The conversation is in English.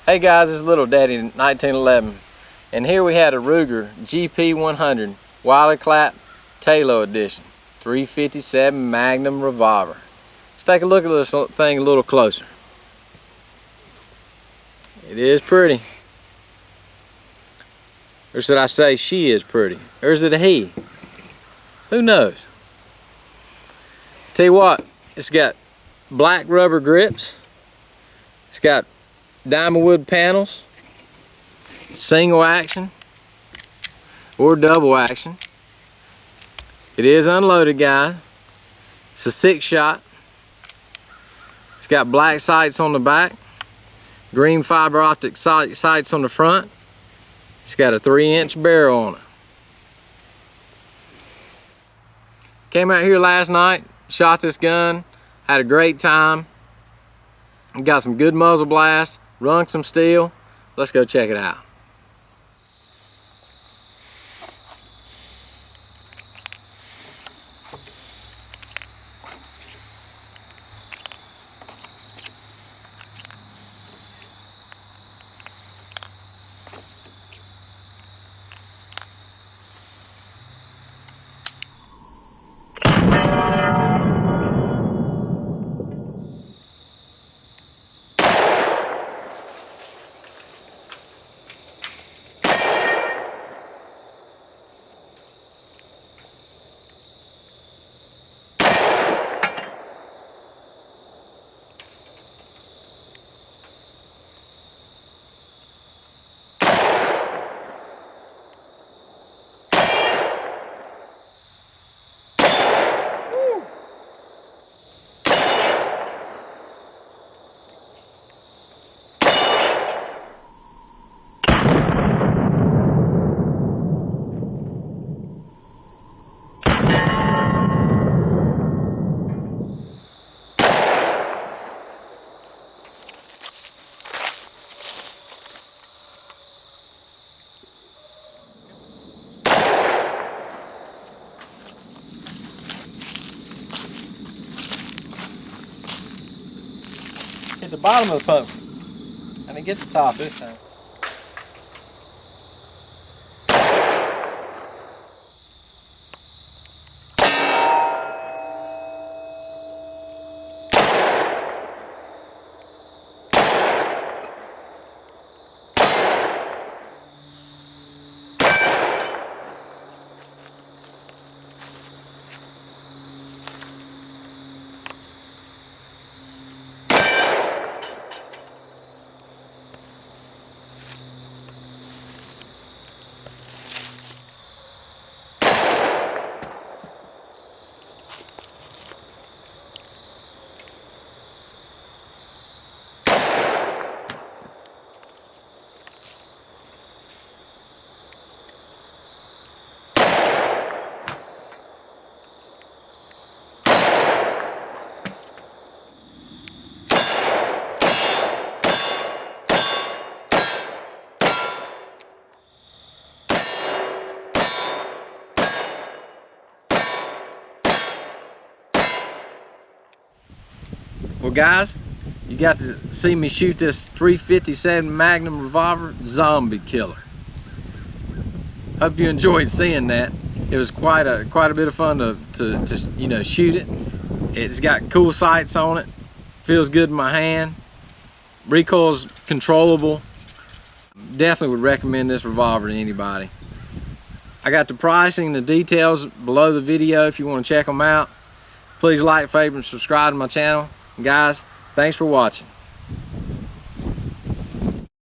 Hey guys, it's Little Daddy 1911, and here we had a Ruger GP100 Wiley Clapp Talo edition 357 Magnum Revolver. Let's take a look at this thing a little closer. It is pretty. Or should I say she is pretty? Or is it a he? Who knows? Tell you what, it's got black rubber grips. It's got Diamondwood panels, single action or double action. It is unloaded, guys. It's a 6-shot. It's got black sights on the back, green fiber optic sights on the front. It's got a 3-inch barrel on it. Came out here last night, shot this gun, had a great time. Got some good muzzle blast, rung some steel. Let's go check it out. Hit the bottom of the pump. I didn't get the top this time. Well guys, you got to see me shoot this 357 Magnum Revolver zombie killer. Hope you enjoyed seeing that. It was quite a bit of fun to you know, shoot it. It's got cool sights on it. Feels good in my hand. Recoil's controllable. Definitely would recommend this revolver to anybody. I got the pricing and the details below the video if you want to check them out. Please like, favorite, and subscribe to my channel. Guys, thanks for watching.